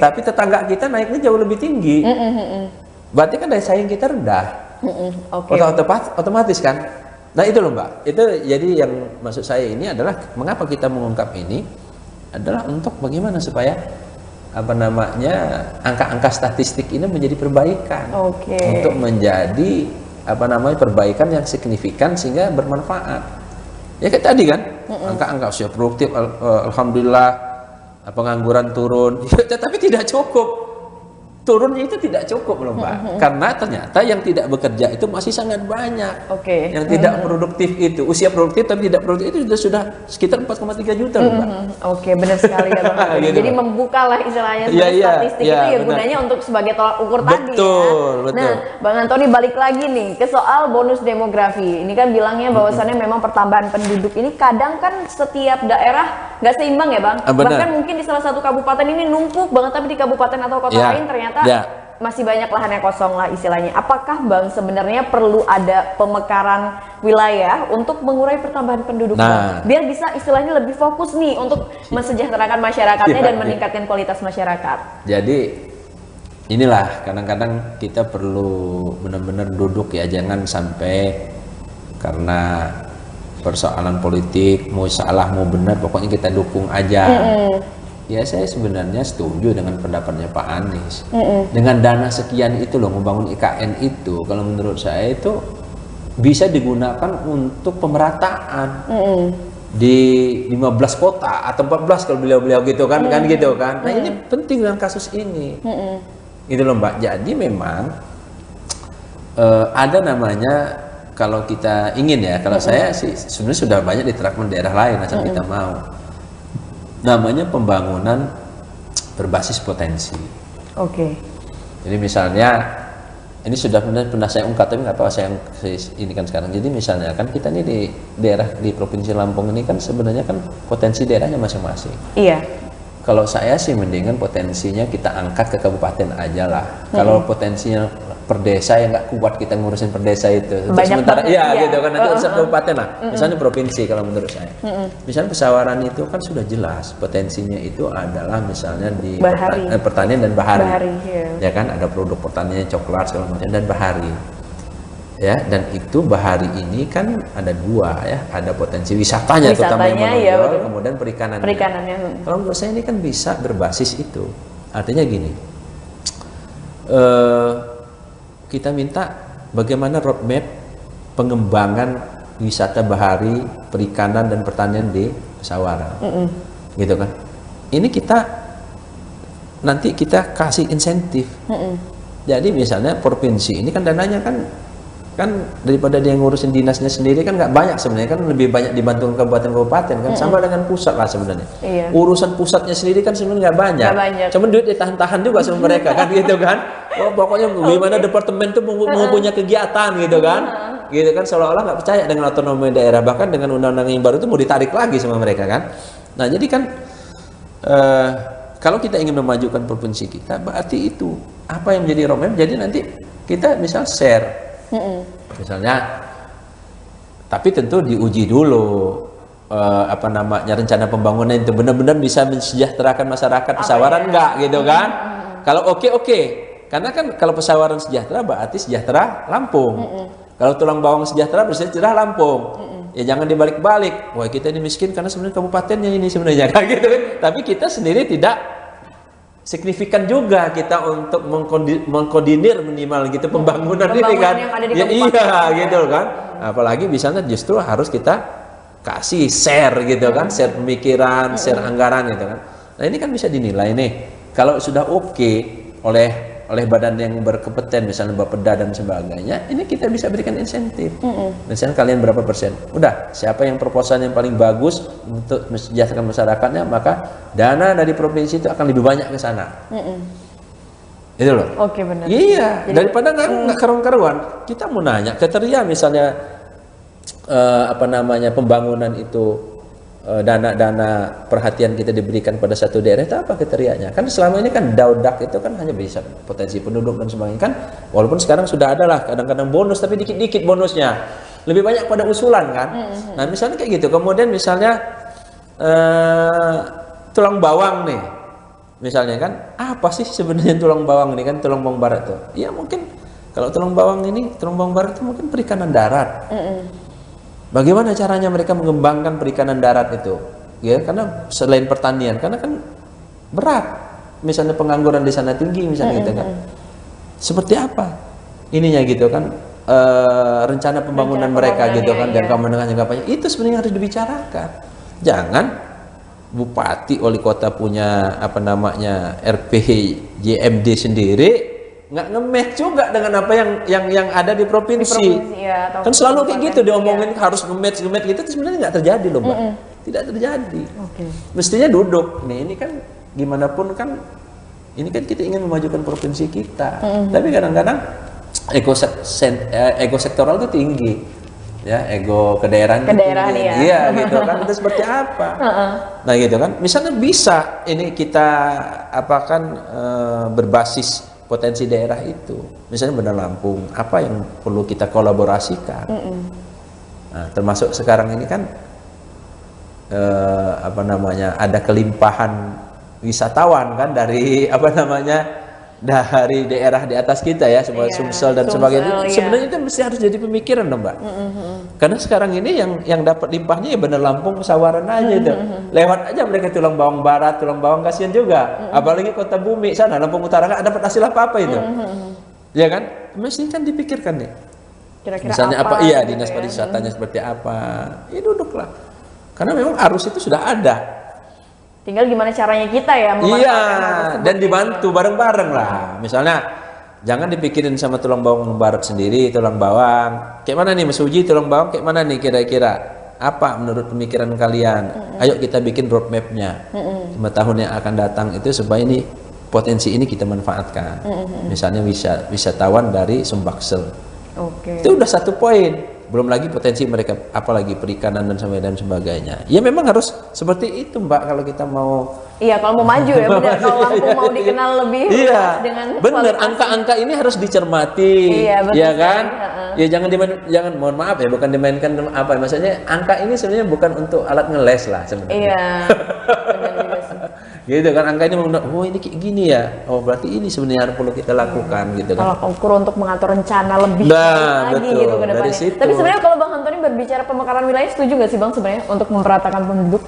Tapi tetangga kita naiknya jauh lebih tinggi. Berarti kan daya saing kita rendah. Otomatis kan. Nah itu loh Mbak. Itu jadi yang maksud saya ini adalah mengapa kita mengungkap ini adalah untuk bagaimana supaya apa namanya angka-angka statistik ini menjadi perbaikan untuk menjadi apa namanya perbaikan yang signifikan sehingga bermanfaat. Ya kayak tadi kan angka-angka usia produktif alhamdulillah pengangguran turun, tapi tidak cukup. Turunnya itu tidak cukup loh Mbak, karena ternyata yang tidak bekerja itu masih sangat banyak. Yang tidak produktif itu, usia produktif tapi tidak produktif itu sudah sekitar 4,3 juta loh Mbak. Benar sekali ya Bang. Gitu, jadi membuka lah istilahnya statistik itu ya gunanya untuk sebagai tolak ukur tadi ya. Nah Bang Antoni balik lagi nih ke soal bonus demografi. Ini kan bilangnya bahwasannya memang pertambahan penduduk ini kadang kan setiap daerah nggak seimbang ya Bang. Bahkan mungkin di salah satu kabupaten ini numpuk banget, tapi di kabupaten atau kota lain ternyata masih banyak lahan yang kosong lah istilahnya. Apakah Bang sebenarnya perlu ada pemekaran wilayah untuk mengurai pertambahan penduduk biar bisa istilahnya lebih fokus nih untuk mensejahterakan masyarakatnya dan meningkatkan kualitas masyarakat. Jadi inilah kadang-kadang kita perlu benar-benar duduk ya, jangan sampai karena persoalan politik mau salah mau benar pokoknya kita dukung aja. Ya saya sebenarnya setuju dengan pendapatnya Pak Anies. Dengan dana sekian itu loh membangun IKN itu kalau menurut saya itu bisa digunakan untuk pemerataan di 15 kota atau 14 kalau beliau-beliau gitu kan, kan gitu kan. Nah ini penting dengan kasus ini. Itu loh Mbak. Jadi memang ada namanya kalau kita ingin ya, kalau saya sih sebenarnya sudah banyak diterapkan daerah lain asal kita mau. Namanya pembangunan berbasis potensi. Jadi misalnya ini sudah pernah saya ungkap tapi nggak tahu saya ini kan sekarang. Jadi misalnya kan kita ini di daerah di provinsi Lampung ini kan sebenarnya kan potensi daerahnya masing-masing. Kalau saya sih mendingan potensinya kita angkat ke kabupaten aja lah. Kalau potensinya per desa yang nggak kuat kita ngurusin per desa itu. Sementara gitu kan nanti urusan kabupaten lah. Misalnya provinsi kalau menurut saya. Misalnya Pesawaran itu kan sudah jelas potensinya itu adalah misalnya di pertanian dan bahari. Ya kan ada produk pertanian coklat segala macam dan bahari. Ya, dan itu bahari ini kan ada dua ya, ada potensi wisatanya terutama yang menonjol, kemudian perikanannya. Kalau menurut saya ini kan bisa berbasis itu. Artinya gini, kita minta bagaimana roadmap pengembangan wisata bahari, perikanan dan pertanian di Pesawaran, gitu kan? Ini kita nanti kita kasih insentif. Jadi misalnya provinsi ini kan dananya kan daripada dia ngurusin dinasnya sendiri kan nggak banyak sebenarnya, kan lebih banyak dibantu kabupaten-kabupaten kan, sama dengan pusat lah sebenarnya. Iya. Urusan pusatnya sendiri kan sebenarnya nggak banyak. Cuman duit ditahan-tahan juga sama mereka kan gitu kan. Oh, pokoknya gimana departemen tuh mau punya kegiatan gitu kan. Gitu kan, seolah-olah nggak percaya dengan otonomi daerah, bahkan dengan undang-undang yang baru itu mau ditarik lagi sama mereka kan. Nah, jadi kan kalau kita ingin memajukan provinsi kita, berarti itu apa yang menjadi roadmap. Jadi nanti kita misal share misalnya, tapi tentu diuji dulu apa namanya rencana pembangunan itu benar-benar bisa mensejahterakan masyarakat pesawaran enggak gitu kan. Kalau oke, karena kan kalau pesawaran sejahtera berarti sejahtera Lampung. Kalau tulang bawang sejahtera berarti sejahtera Lampung. Ya jangan dibalik-balik, wah kita ini miskin karena sebenarnya kabupatennya ini sebenarnya kan gitu kan. Tapi kita sendiri tidak signifikan juga kita untuk mengkoordinir minimal gitu pembangunan ini kan. Ya iya gitu kan. Apalagi misalnya justru harus kita kasih share gitu kan, share pemikiran, share anggaran gitu kan. Nah, ini kan bisa dinilai nih. Kalau sudah oke oleh badan yang berkompeten misalnya Bapeda dan sebagainya, ini kita bisa berikan insentif. Misalnya kalian berapa persen? Udah, siapa yang proposal yang paling bagus untuk mensejahterakan masyarakatnya, maka dana dari provinsi itu akan lebih banyak ke sana. Itu loh. Oke, benar. Iya, daripada nggak karuan-karuan. Kita mau nanya kriteria misalnya apa namanya pembangunan itu, dana-dana perhatian kita diberikan pada satu daerah itu apa kriterianya? Kan selama ini kan daudak itu kan hanya bisa potensi penduduk dan sebagainya kan, walaupun sekarang sudah ada lah kadang-kadang bonus tapi dikit-dikit bonusnya, lebih banyak pada usulan kan. Nah misalnya kayak gitu, kemudian misalnya tulang bawang nih misalnya kan, apa sih sebenarnya tulang bawang ini kan, tulang bawang barat tuh ya mungkin kalau tulang bawang barat itu mungkin perikanan darat. Bagaimana caranya mereka mengembangkan perikanan darat itu? Ya, karena selain pertanian, karena kan berat. Misalnya pengangguran di sana tinggi, misalnya gitu kan. Seperti apa ininya gitu kan? Rencana pembangunan mereka gitu kan, jangka menengah, jangka panjang. Itu sebenarnya harus dibicarakan. Jangan bupati, wali kota punya apa namanya RPJMD sendiri, nggak nge-match juga dengan apa yang ada di provinsi. Ya, kan selalu kayak gitu diomongin harus nge-match gitu, itu sebenarnya nggak terjadi loh Mbak. Tidak terjadi. Mestinya duduk nih, ini kan gimana pun kan ini kan kita ingin memajukan provinsi kita, tapi kadang-kadang ego sektoral itu tinggi ya, ego kedaerahan ya. Iya gitu kan, itu seperti apa. Nah gitu kan, misalnya bisa ini kita apakan berbasis potensi daerah itu, misalnya Benar Lampung, apa yang perlu kita kolaborasikan. Nah, termasuk sekarang ini kan apa namanya ada kelimpahan wisatawan kan dari apa namanya dari daerah di atas kita ya, seperti Sumsel dan sebagainya. Sebenarnya itu mesti harus jadi pemikiran dong Mbak. Karena sekarang ini yang dapat limpahnya ya Benar Lampung, Pesawaran aja itu. Lewat aja mereka tulang bawang barat, tulang bawang kasihan juga. Apalagi Kota Bumi sana, Lampung Utara nggak dapat hasil apa-apa itu. Ya kan? Mesti kan dipikirkan nih. Kira-kira misalnya apa? Iya, gitu dinas pariwisatanya seperti apa? Ya duduklah. Karena memang arus itu sudah ada. Tinggal gimana caranya kita ya memanfaatkan dan dibantu bareng-bareng lah. Misalnya jangan dipikirin sama tulang bawang barat sendiri, tulang bawang. Kayak mana nih Mas Uji, tulang bawang kayak mana nih kira-kira? Apa menurut pemikiran kalian? Ayo kita bikin roadmap-nya. 5 tahun yang akan datang itu supaya ini potensi ini kita manfaatkan. Misalnya wisatawan dari Sumbaksel. Itu udah 1 poin. Belum lagi potensi mereka, apalagi perikanan dan sebagainya. Ya memang harus seperti itu Mbak kalau kita mau. Iya, kalau mau maju ya benar. Kalau Lampung mau dikenal lebih dengan benar. Angka-angka ini harus dicermati. Iya, betul. Ya kan? Ya jangan mohon maaf ya, bukan dimainkan apa. Maksudnya angka ini sebenarnya bukan untuk alat ngeles lah sebenarnya. Iya. Benar juga sih. Gitu kan, angka ini oh ini kayak gini ya, oh berarti ini sebenarnya harus perlu kita lakukan gitu kan. Kalau ukur untuk mengatur rencana lebih lagi gitu ke depannya. Tapi sebenarnya kalau Bang Antoni berbicara pemekaran wilayah, setuju nggak sih Bang sebenarnya untuk memperatakan penduduk?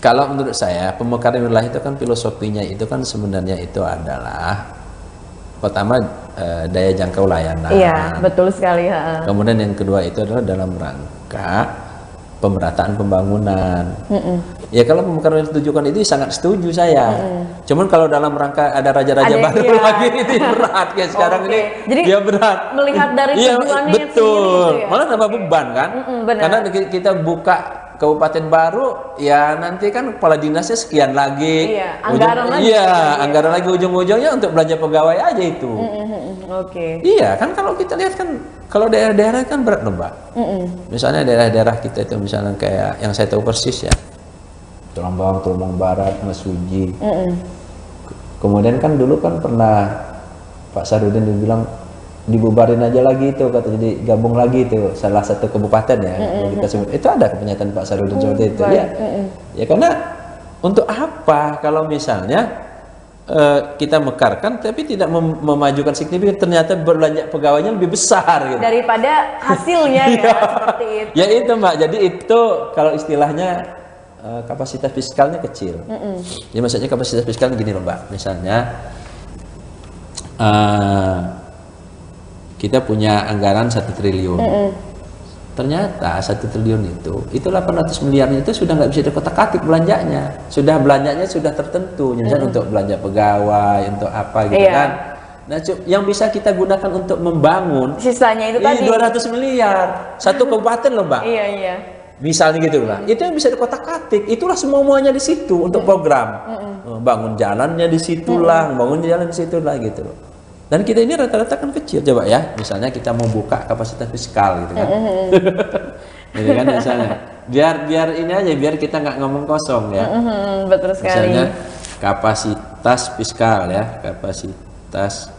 Kalau menurut saya pemekaran wilayah itu kan filosofinya itu kan sebenarnya itu adalah pertama daya jangkau layanan. Iya, betul sekali. Kemudian yang kedua itu adalah dalam rangka pemerataan pembangunan. Ya kalau pemekaran yang ditujukan itu sangat setuju saya. Cuman kalau dalam rangka ada raja-raja Ada, baru iya. lagi itu berat kayak sekarang Oke. ini. Jadi, dia berat. melihat dari Iya, tujuannya betul. sendiri gitu ya? Malah nambah beban kan? benar. Karena kita buka kabupaten baru, ya nanti kan kepala dinasnya sekian lagi. Iya, anggaran lagi. Iya, anggaran lagi ujung-ujungnya untuk belanja pegawai aja itu. Oke. Iya kan kalau kita lihat kan kalau daerah-daerah kan berat loh Mbak. Misalnya daerah-daerah kita itu misalnya kayak yang saya tahu persis ya, Tulang Bawang, Tulang Barat, Mesuji. Kemudian kan dulu kan pernah Pak Sarudin dibilang dibubarin aja lagi itu, kata jadi gabung lagi itu salah satu kabupaten ya. Kalau kita sebut itu ada pernyataan Pak Sarudin seperti itu ya. Ya karena untuk apa kalau misalnya kita mekarkan tapi tidak memajukan signifikan, ternyata belanja pegawainya lebih besar gitu. Daripada hasilnya ya seperti itu. Ya itu Mbak, jadi itu kalau istilahnya kapasitas fiskalnya kecil. Ya maksudnya kapasitas fiskalnya gini loh Mbak, misalnya kita punya anggaran 1 triliun. Ternyata 1 triliun itu 800 miliarnya itu sudah nggak bisa dikotak-katik belanjanya. Belanjanya sudah tertentu, misalnya untuk belanja pegawai, untuk apa gitu kan. Nah, yang bisa kita gunakan untuk membangun Sisanya itu tadi 200 miliar. Satu kabupaten loh, Mbak. Iya. Misalnya gitu lah. Itu yang bisa dikotak-katik. Itulah semuanya di situ untuk program. Bangun jalannya di situlah, bangun jalan di situlah gitu loh. Dan kita ini rata-rata kan kecil, coba ya. Misalnya kita mau buka kapasitas fiskal gitu kan. Gitu kan misalnya. Biar ini aja, biar kita nggak ngomong kosong ya. Betul sekali. Misalnya kapasitas fiskal ya, kapasitas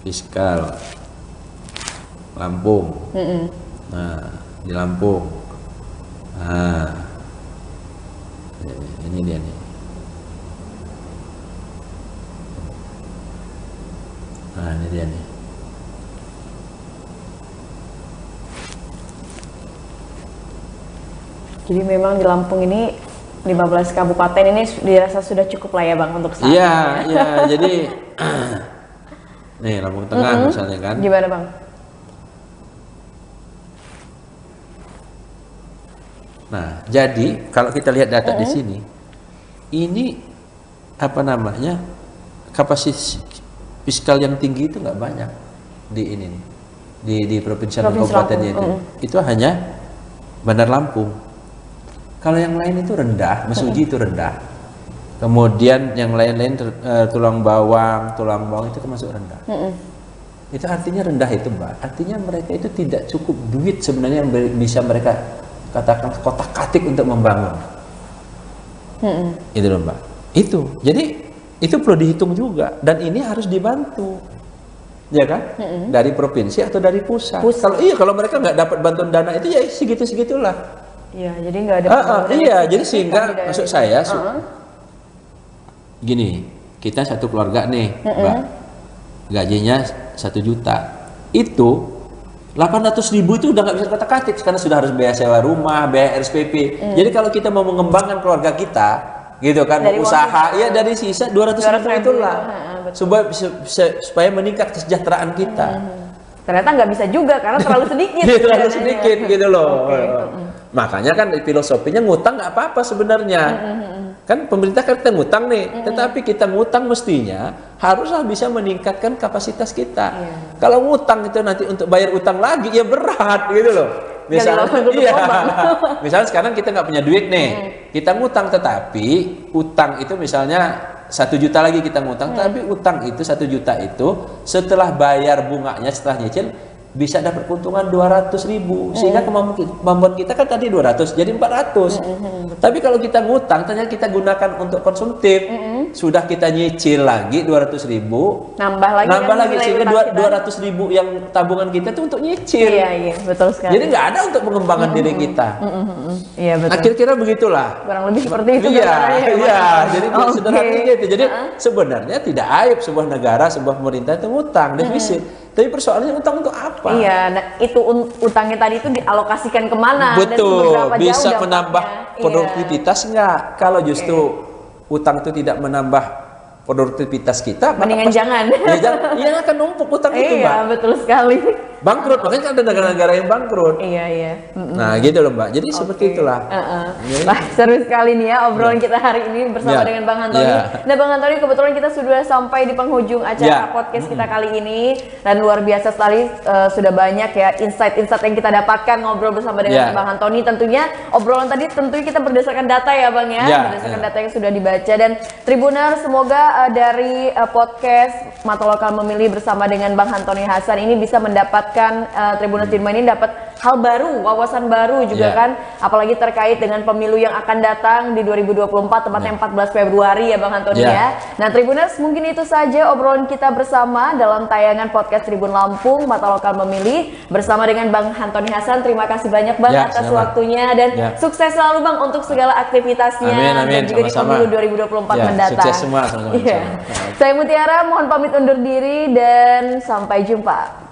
fiskal Lampung. Nah, di Lampung. Nah, ini dia nih. Nah, ini dia nih. Jadi memang di Lampung ini 15 kabupaten ini dirasa sudah cukup lah ya Bang untuk saat Iya, ini. iya. Jadi nih Lampung Tengah misalnya kan. Gimana Bang? Nah, jadi kalau kita lihat data di sini, ini apa namanya, kapasitas fiskal yang tinggi itu nggak banyak di ini nih, di provinsi dan kabupatennya itu. Itu hanya Bandar Lampung. Kalau yang lain itu rendah, Mesuji itu rendah. Kemudian yang lain-lain Tulang Bawang itu termasuk rendah. Itu artinya rendah itu Mbak. Artinya mereka itu tidak cukup duit sebenarnya yang bisa mereka katakan kotak-katik untuk membangun. Itu loh Mbak. Itu. Jadi itu perlu dihitung juga, dan ini harus dibantu, ya kan? Dari provinsi atau dari pusat. Kalau mereka nggak dapat bantuan dana itu ya segitulah. Iya, jadi nggak ada. Iya, jadi sehingga maksud saya gini, kita satu keluarga nih, Mbak, gajinya 1 juta, itu 800.000 itu udah nggak bisa kotak-katik karena sudah harus biaya sewa rumah, biaya RSPP. Jadi kalau kita mau mengembangkan keluarga kita, gitu kan, dari usaha ya dari sisa 200.000 itulah supaya meningkat kesejahteraan kita. Ternyata nggak bisa juga karena terlalu sedikit. Terlalu sedikit gitu loh. Makanya kan filosofinya ngutang nggak apa-apa sebenarnya. Kan pemerintah kan kita ngutang nih, tetapi kita ngutang mestinya haruslah bisa meningkatkan kapasitas kita. Kalau ngutang itu nanti untuk bayar utang lagi ya berat gitu loh. Misalnya, misalnya sekarang kita nggak punya duit nih, kita ngutang, tetapi utang itu misalnya 1 juta lagi kita ngutang, tapi utang itu 1 juta itu setelah bayar bunganya, setelah nyicil bisa dapat keuntungan 200.000, sehingga kemampuan kita kan tadi 200 jadi 400. Tapi kalau kita ngutang ternyata kita gunakan untuk konsumtif, sudah kita nyicil lagi 200.000, nambah lagi sehingga 200.000 yang tabungan kita itu untuk nyicil. Iya, betul sekali. Jadi nggak ada untuk pengembangan diri kita. Iya betul. Nah, kira-kira begitulah. Kurang lebih seperti itu. Iya. Jadi sederhananya gitu. Jadi sebenarnya tidak aib sebuah negara, sebuah pemerintah itu ngutang defisit. Tapi persoalannya utang untuk apa? Iya, nah itu utangnya tadi itu dialokasikan kemana? Betul, dan bisa menambah produktivitas nggak? Kalau justru utang itu tidak menambah produktivitas kita, mendingan jangan. Ya akan numpuk utang itu, Mbak. Iya, betul sekali. bangkrut, makanya kan ada negara-negara yang bangkrut. Iya. Nah, gitu loh Mbak. Jadi seperti itulah. Jadi, Wah, seru sekali nih ya obrolan kita hari ini bersama dengan Bang Antoni. Nah, Bang Antoni, kebetulan kita sudah sampai di penghujung acara podcast kita kali ini, dan luar biasa sekali, sudah banyak ya insight-insight yang kita dapatkan ngobrol bersama dengan Bang Antoni. Tentunya obrolan tadi tentunya kita berdasarkan data ya Bang ya, berdasarkan data yang sudah dibaca. Dan Tribuners, semoga dari podcast Mata Lokal Memilih bersama dengan Bang Antoni Hasan ini bisa mendapatkan Tribuners di rumah ini dapat hal baru, wawasan baru juga kan, apalagi terkait dengan pemilu yang akan datang di 2024 tepatnya 14 Februari ya Bang Antoni ya. Nah, Tribuners, mungkin itu saja obrolan kita bersama dalam tayangan podcast Tribun Lampung Mata Lokal Memilih bersama dengan Bang Antoni Hasan. Terima kasih banyak Bang atas waktunya, dan sukses selalu Bang untuk segala aktivitasnya. Amin. Dan juga di pemilu 2024 mendatang. Sukses semua. Saya Mutiara mohon pamit undur diri dan sampai jumpa.